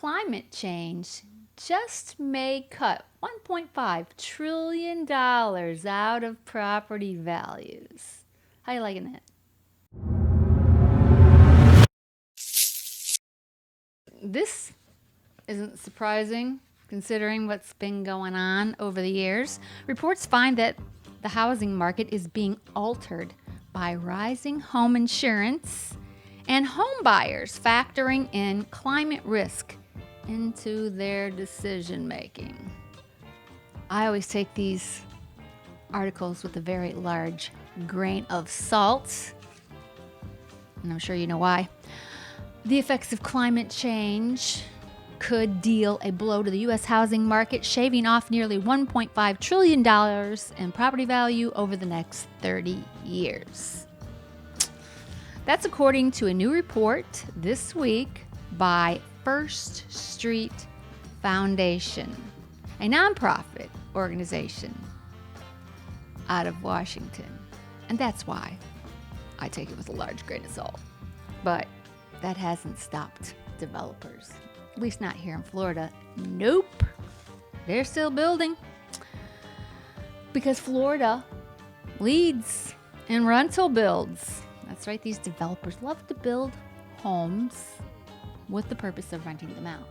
Climate change just may cut $1.5 trillion out of property values. How you liking that? This isn't surprising considering what's been going on over the years. Reports find that the housing market is being altered by rising home insurance and home buyers factoring in climate risk into their decision making. I always take these articles with a very large grain of salt, and I'm sure you know why. The effects of climate change could deal a blow to the U.S. housing market, shaving off nearly $1.5 trillion in property value over the next 30 years. That's according to a new report this week by First Street Foundation, a nonprofit organization out of Washington. And that's why I take it with a large grain of salt. But that hasn't stopped developers, at least not here in Florida. Nope. They're still building because Florida leads in rental builds. That's right, these developers love to build homes with the purpose of renting them out,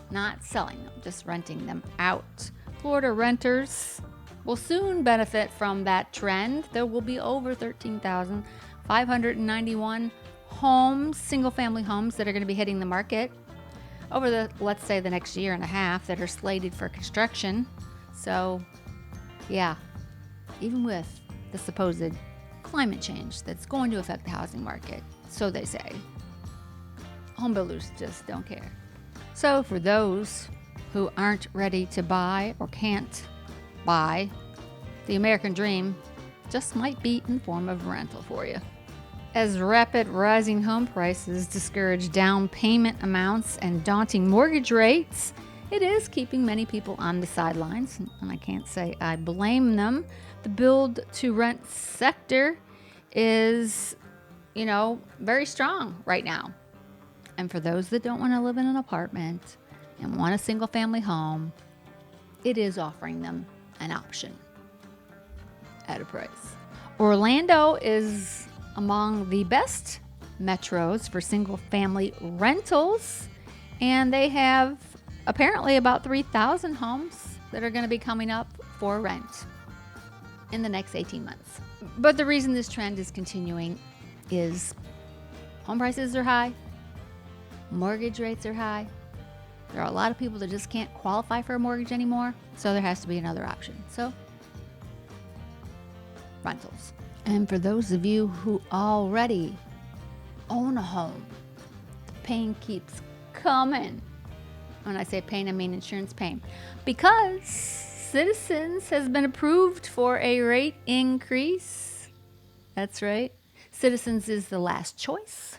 not selling them, just renting them out. Florida renters will soon benefit from that trend. There will be over 13,591 homes, single-family homes, that are going to be hitting the market over the, let's say, the next year and a half that are slated for construction. So, yeah, even with the supposed climate change that's going to affect the housing market, so they say, home builders just don't care. So for those who aren't ready to buy or can't buy, the American dream just might be in the form of rental for you. As rapid rising home prices discourage down payment amounts and daunting mortgage rates, it is keeping many people on the sidelines, and I can't say I blame them. The build-to-rent sector is, very strong right now. And for those that don't want to live in an apartment and want a single-family home, it is offering them an option at a price. Orlando is among the best metros for single-family rentals, and they have apparently about 3,000 homes that are going to be coming up for rent in the next 18 months. But the reason this trend is continuing is home prices are high, mortgage rates are high. There are a lot of people that just can't qualify for a mortgage anymore, so there has to be another option. So, rentals. And for those of you who already own a home, the pain keeps coming. When I say pain, I mean insurance pain. Because Citizens has been approved for a rate increase. That's right. Citizens is the last choice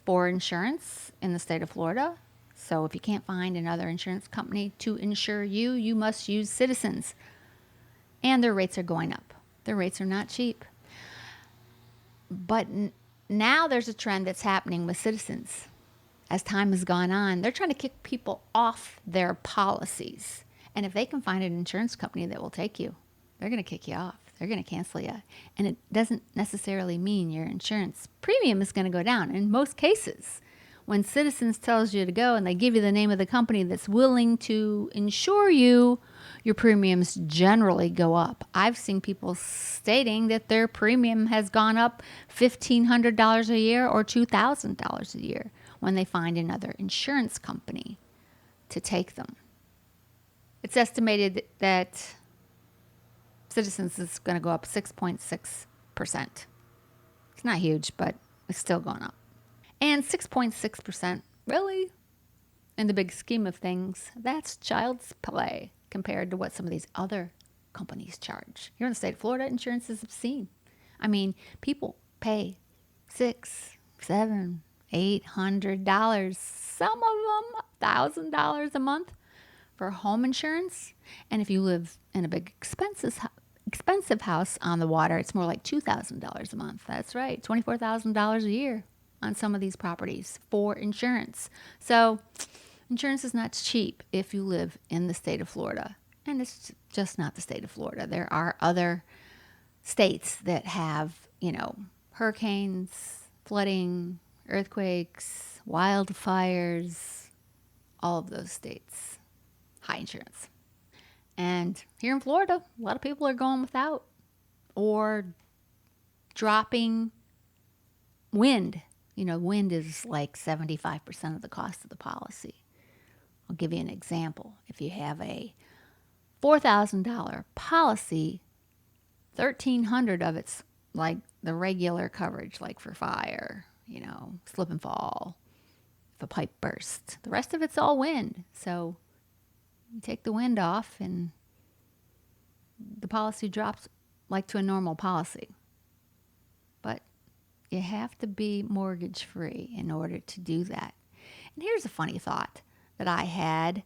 for insurance in the state of Florida. So if you can't find another insurance company to insure you, you must use Citizens. And their rates are going up. Their rates are not cheap. But now there's a trend that's happening with Citizens. As time has gone on, they're trying to kick people off their policies. And if they can find an insurance company that will take you, they're going to kick you off. They're going to cancel you. And it doesn't necessarily mean your insurance premium is going to go down. In most cases, when Citizens tells you to go and they give you the name of the company that's willing to insure you, your premiums generally go up. I've seen people stating that their premium has gone up $1,500 a year or $2,000 a year when they find another insurance company to take them. It's estimated that Citizens is going to go up 6.6%. It's not huge, but it's still going up. And 6.6%, really, in the big scheme of things, that's child's play compared to what some of these other companies charge. Here in the state of Florida, insurance is obscene. I mean, people pay $600, $700, $800, some of them $1,000 a month for home insurance. And if you live in a big expensive house on the water, it's more like $2,000 a month. That's right, $24,000 a year on some of these properties for insurance. So Insurance is not cheap if you live in the state of Florida. And it's just not the state of Florida. There are other states that have, hurricanes, flooding, earthquakes, wildfires, all of those states, high insurance. And here in Florida, a lot of people are going without or dropping wind. Wind is like 75% of the cost of the policy. I'll give you an example. If you have a $4,000 policy, $1,300 of it's like the regular coverage, like for fire, slip and fall, if a pipe bursts. The rest of it's all wind. So you take the wind off and the policy drops like to a normal policy. But you have to be mortgage free in order to do that. And here's a funny thought that I had.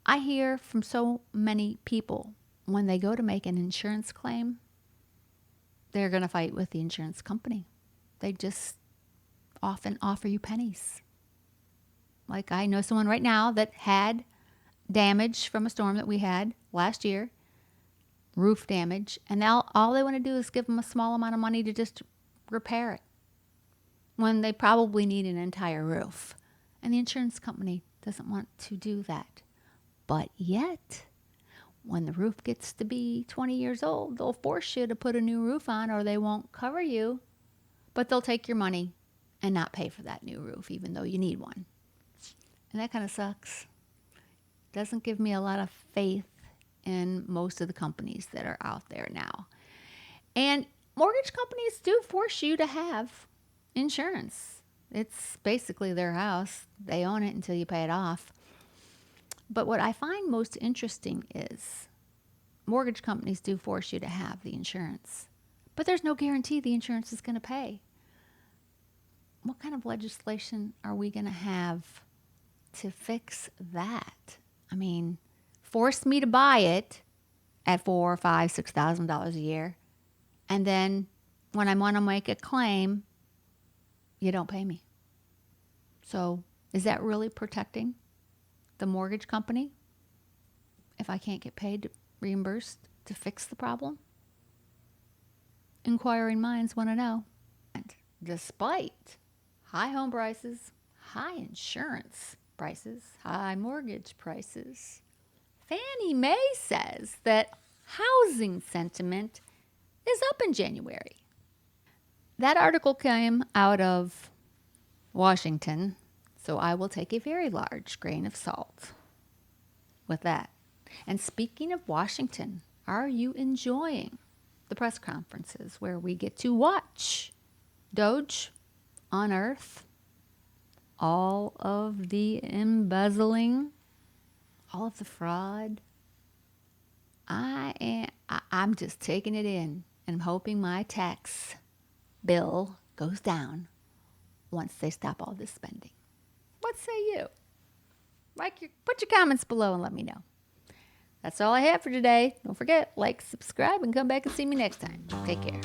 I hear from so many people when they go to make an insurance claim, they're going to fight with the insurance company. They just often offer you pennies. Like I know someone right now that had damage from a storm that we had last year, roof damage, and now all they want to do is give them a small amount of money to just repair it when they probably need an entire roof. And the insurance company doesn't want to do that. But yet, when the roof gets to be 20 years old, they'll force you to put a new roof on or they won't cover you, but they'll take your money and not pay for that new roof, even though you need one. And that kind of sucks. Doesn't give me a lot of faith in most of the companies that are out there now. And mortgage companies do force you to have insurance. It's basically their house. They own it until you pay it off. But what I find most interesting is mortgage companies do force you to have the insurance, but there's no guarantee the insurance is going to pay. What kind of legislation are we going to have to fix that? I mean, force me to buy it at $4,000, $5,000, $6,000 a year, and then when I want to make a claim, you don't pay me. So is that really protecting the mortgage company if I can't get paid, reimbursed to fix the problem? Inquiring minds want to know. And despite high home prices, high insurance prices, high mortgage prices, Fannie Mae says that housing sentiment is up in January. That article came out of Washington, so I will take a very large grain of salt with that. And speaking of Washington, are you enjoying the press conferences where we get to watch Doge unearth all of the embezzling, all of the fraud? I'm just taking it in and I'm hoping my tax bill goes down once they stop all this spending. What say you? Put your comments below and let me know. That's all I have for today. Don't forget, like, subscribe, and come back and see me next time. Take care.